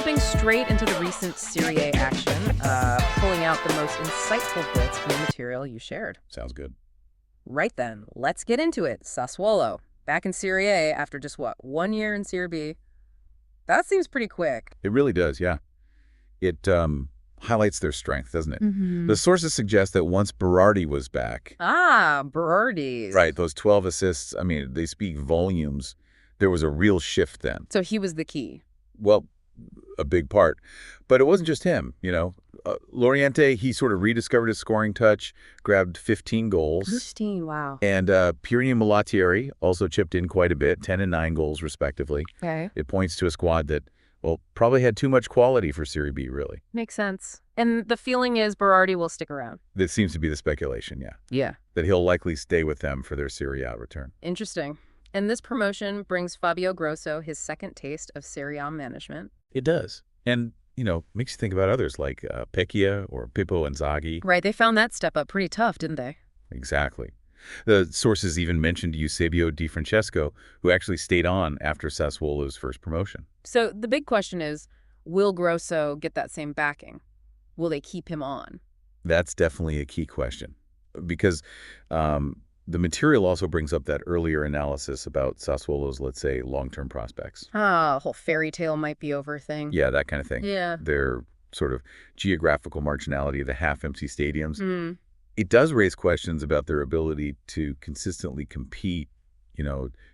jumping straight into the recent Serie A action, pulling out the most insightful bits from the material you shared. Sounds good. Right then, let's get into it. Sassuolo, back in Serie A after just, 1 year in Serie B? That seems pretty quick. It really does, yeah. It highlights their strength, doesn't it? Mm-hmm. The sources suggest that once Berardi was back, Berardi. right, those 12 assists, they speak volumes. There was a real shift then. So he was the key. Well, a big part. But it wasn't just him, Loriente, he sort of rediscovered his scoring touch, grabbed 15 goals. 15, wow. And Pirini Mulattieri also chipped in quite a bit, 10 and 9 goals respectively. Okay. It points to a squad that, probably had too much quality for Serie B, really. Makes sense. And the feeling is Berardi will stick around. That seems to be the speculation, yeah. Yeah. That he'll likely stay with them for their Serie A return. Interesting. And this promotion brings Fabio Grosso his second taste of Serie A management. It does. And, makes you think about others like Pecchia or Pippo Inzaghi. Right, they found that step up pretty tough, didn't they? Exactly. The sources even mentioned Eusebio Di Francesco, who actually stayed on after Sassuolo's first promotion. So the big question is, will Grosso get that same backing? Will they keep him on? That's definitely a key question. Because the material also brings up that earlier analysis about Sassuolo's, let's say, long-term prospects. A whole fairy tale might be over thing. Yeah, that kind of thing. Yeah. Their sort of geographical marginality, the half-empty stadiums. Mm. It does raise questions about their ability to consistently compete,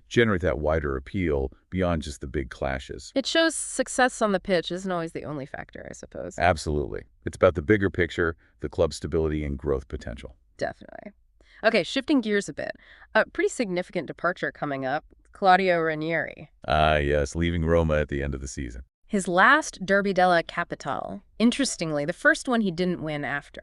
generate that wider appeal beyond just the big clashes. It shows success on the pitch isn't always the only factor, I suppose. Absolutely. It's about the bigger picture, the club's stability and growth potential. Definitely. Okay, shifting gears a bit. A pretty significant departure coming up. Claudio Ranieri. Yes, leaving Roma at the end of the season. His last Derby della Capitale. Interestingly, the first one he didn't win after.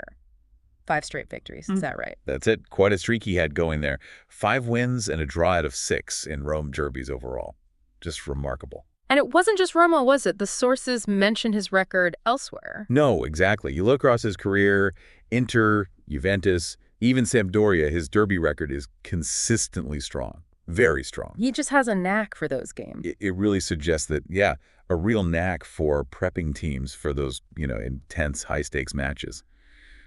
5 straight victories. Is that right? That's it. Quite a streak he had going there. 5 wins and a draw out of 6 in Rome derbies overall. Just remarkable. And it wasn't just Roma, was it? The sources mention his record elsewhere. No, exactly. You look across his career, Inter, Juventus, even Sampdoria, his derby record is consistently strong. Very strong. He just has a knack for those games. It really suggests that, a real knack for prepping teams for those, intense, high-stakes matches.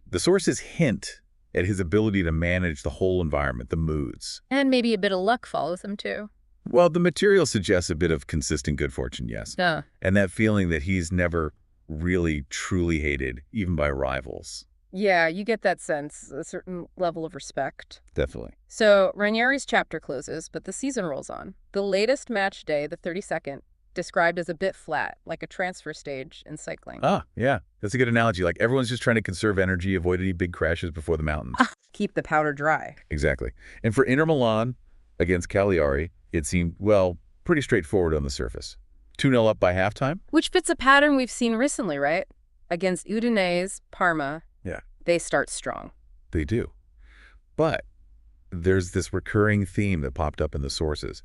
The sources hint at his ability to manage the whole environment, the moods. And maybe a bit of luck follows him, too. Well, the material suggests a bit of consistent good fortune, yes. And that feeling that he's never really, truly hated, even by rivals. Yeah, you get that sense, a certain level of respect. Definitely. So Ranieri's chapter closes, but the season rolls on. The latest match day, the 32nd, described as a bit flat, like a transfer stage in cycling. Yeah. That's a good analogy. Like everyone's just trying to conserve energy, avoid any big crashes before the mountains. Keep the powder dry. Exactly. And for Inter Milan against Cagliari, it seemed, pretty straightforward on the surface. 2-0 up by halftime. Which fits a pattern we've seen recently, right? Against Udinese, Parma, they start strong. They do. But there's this recurring theme that popped up in the sources.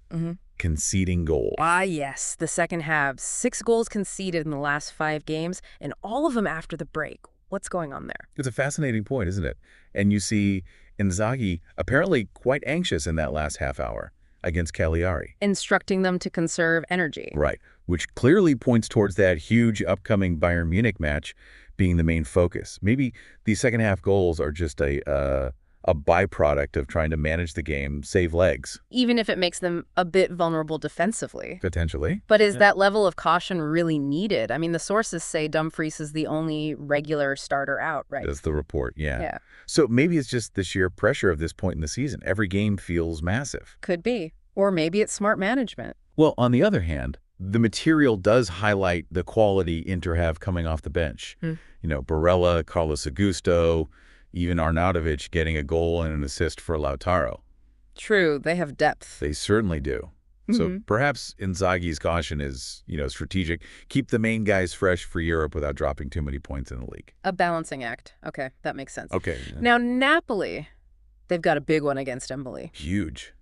Conceding goals. Yes. The second half. 6 goals conceded in the last 5 games, and all of them after the break. What's going on there? It's a fascinating point, isn't it? And you see Inzaghi apparently quite anxious in that last half hour against Cagliari. Instructing them to conserve energy. Right. Which clearly points towards that huge upcoming Bayern Munich match being the main focus. Maybe these second half goals are just a byproduct of trying to manage the game, save legs. Even if it makes them a bit vulnerable defensively. Potentially. But is that level of caution really needed? The sources say Dumfries is the only regular starter out, right? That's the report, yeah. So maybe it's just the sheer pressure of this point in the season. Every game feels massive. Could be. Or maybe it's smart management. Well, on the other hand, the material does highlight the quality Inter have coming off the bench. Barella, Carlos Augusto, even Arnautovic getting a goal and an assist for Lautaro. True, they have depth. They certainly do. So perhaps Inzaghi's caution is, strategic. Keep the main guys fresh for Europe without dropping too many points in the league. A balancing act. Okay, that makes sense. Okay. Now, Napoli, they've got a big one against Empoli. Huge.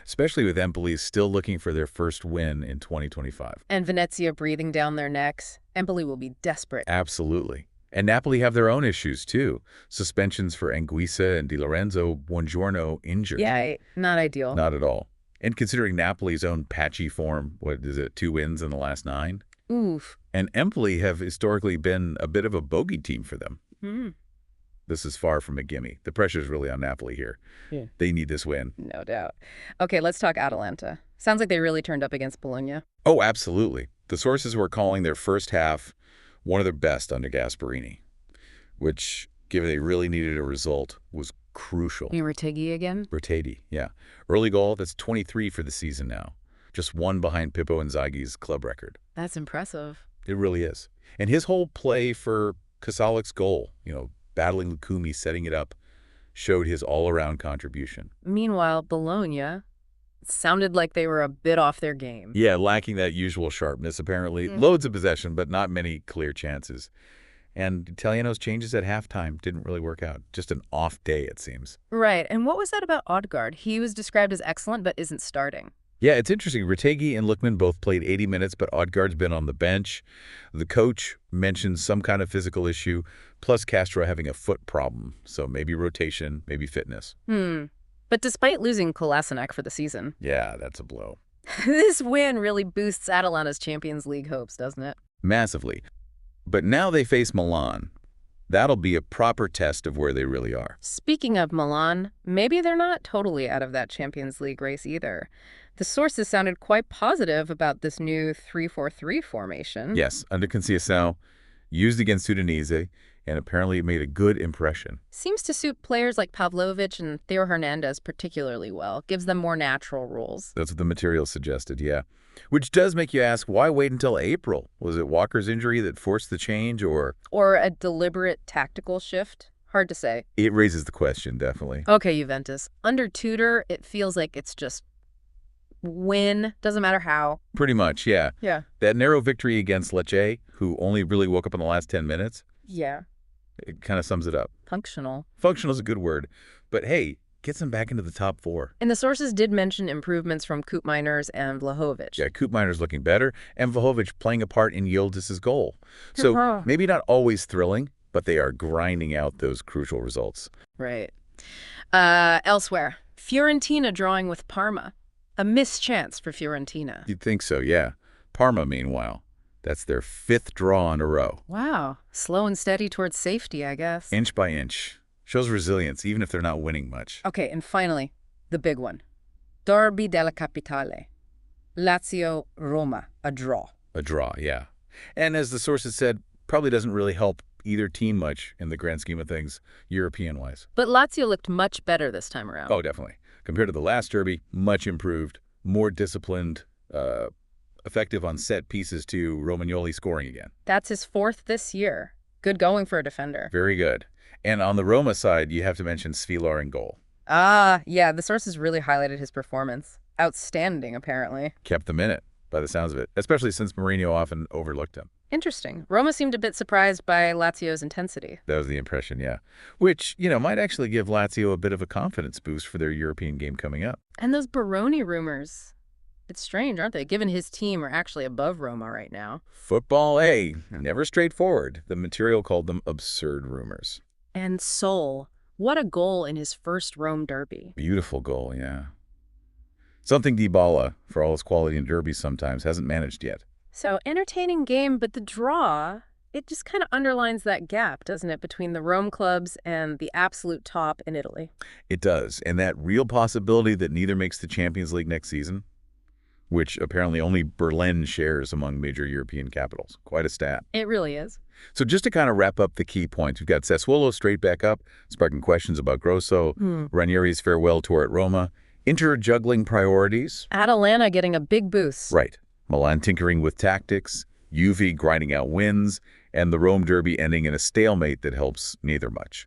Especially with Empoli still looking for their first win in 2025. And Venezia breathing down their necks. Empoli will be desperate. Absolutely. And Napoli have their own issues, too. Suspensions for Anguissa and Di Lorenzo, Buongiorno injured. Yeah, not ideal. Not at all. And considering Napoli's own patchy form, 2 wins in the last 9? Oof. And Empoli have historically been a bit of a bogey team for them. Hmm. This is far from a gimme. The pressure's really on Napoli here. Yeah. They need this win. No doubt. Okay, let's talk Atalanta. Sounds like they really turned up against Bologna. Oh, absolutely. The sources were calling their first half one of their best under Gasperini, which, given they really needed a result, was crucial. You Retegui again? Bertati, yeah. Early goal, that's 23 for the season now. Just one behind Pippo Inzaghi's club record. That's impressive. It really is. And his whole play for Kasalik's goal, battling Lukumi, setting it up, showed his all-around contribution. Meanwhile, Bologna sounded like they were a bit off their game. Yeah, lacking that usual sharpness, apparently. Loads of possession, but not many clear chances. And Italiano's changes at halftime didn't really work out. Just an off day, it seems. Right. And what was that about Odegaard? He was described as excellent, but isn't starting. Yeah, it's interesting. Retegui and Lookman both played 80 minutes, but Odegaard's been on the bench. The coach mentioned some kind of physical issue, plus Castro having a foot problem. So maybe rotation, maybe fitness. But despite losing Kolasinac for the season, Yeah, that's a blow. this win really boosts Atalanta's Champions League hopes, doesn't it? Massively. But now they face Milan. That'll be a proper test of where they really are. Speaking of Milan, maybe they're not totally out of that Champions League race either. The sources sounded quite positive about this new 3-4-3 formation. Yes, under Conceição, used against Udinese, and apparently it made a good impression. Seems to suit players like Pavlovic and Theo Hernandez particularly well. Gives them more natural roles. That's what the material suggested, yeah. Which does make you ask, why wait until April? Was it Walker's injury that forced the change, or? Or a deliberate tactical shift? Hard to say. It raises the question, definitely. Okay, Juventus. Under Tudor, it feels like it's just win. Doesn't matter how. Pretty much, yeah. Yeah. That narrow victory against Lecce, who only really woke up in the last 10 minutes, Yeah. it kind of sums it up. Functional. Functional is a good word. But hey, gets them back into the top 4. And the sources did mention improvements from Koopmeiners and Vlahovic. Yeah, Koopmeiner's looking better, and Vlahovic playing a part in Yildiz' goal. So maybe not always thrilling, but they are grinding out those crucial results. Right. Elsewhere, Fiorentina drawing with Parma. A missed chance for Fiorentina. You'd think so, yeah. Parma, meanwhile, that's their 5th draw in a row. Wow. Slow and steady towards safety, I guess. Inch by inch. Shows resilience, even if they're not winning much. Okay, and finally, the big one. Derby della Capitale. Lazio-Roma, a draw. A draw, yeah. And as the sources said, probably doesn't really help either team much in the grand scheme of things, European-wise. But Lazio looked much better this time around. Oh, definitely. Compared to the last derby, much improved, more disciplined, effective on set pieces too, Romagnoli scoring again. That's his 4th this year. Good going for a defender. Very good. And on the Roma side, you have to mention Svilar in goal. Yeah, the sources really highlighted his performance. Outstanding, apparently. Kept them in it, by the sounds of it, especially since Mourinho often overlooked him. Interesting. Roma seemed a bit surprised by Lazio's intensity. That was the impression, yeah. Which, might actually give Lazio a bit of a confidence boost for their European game coming up. And those Baroni rumors. It's strange, aren't they? Given his team are actually above Roma right now. Football, never straightforward. The material called them absurd rumors. And Sol. What a goal in his first Rome derby. Beautiful goal, yeah. Something Dybala, for all his quality in derbies sometimes, hasn't managed yet. So, entertaining game, but the draw, it just kind of underlines that gap, doesn't it, between the Rome clubs and the absolute top in Italy? It does, and that real possibility that neither makes the Champions League next season, which apparently only Berlin shares among major European capitals. Quite a stat. It really is. So just to kind of wrap up the key points, we've got Sassuolo straight back up, sparking questions about Grosso, Ranieri's farewell tour at Roma, Inter juggling priorities. Atalanta getting a big boost. Right. Milan tinkering with tactics, Juve grinding out wins, and the Rome derby ending in a stalemate that helps neither much.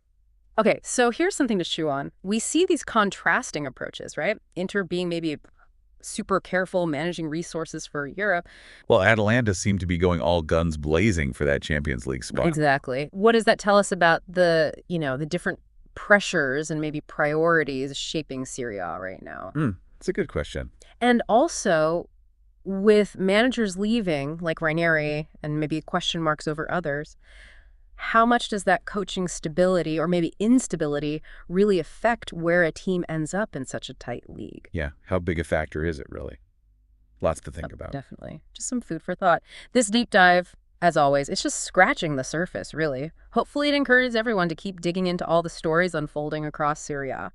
Okay, so here's something to chew on. We see these contrasting approaches, right? Inter being maybe super careful managing resources for Europe. Well, Atalanta seemed to be going all guns blazing for that Champions League spot. Exactly. What does that tell us about the different pressures and maybe priorities shaping Serie A right now? It's a good question. And also, with managers leaving, like Ranieri, and maybe question marks over others, how much does that coaching stability or maybe instability really affect where a team ends up in such a tight league? Yeah, how big a factor is it really? Lots to think about. Definitely. Just some food for thought. This deep dive, as always, it's just scratching the surface, really. Hopefully it encourages everyone to keep digging into all the stories unfolding across Serie A.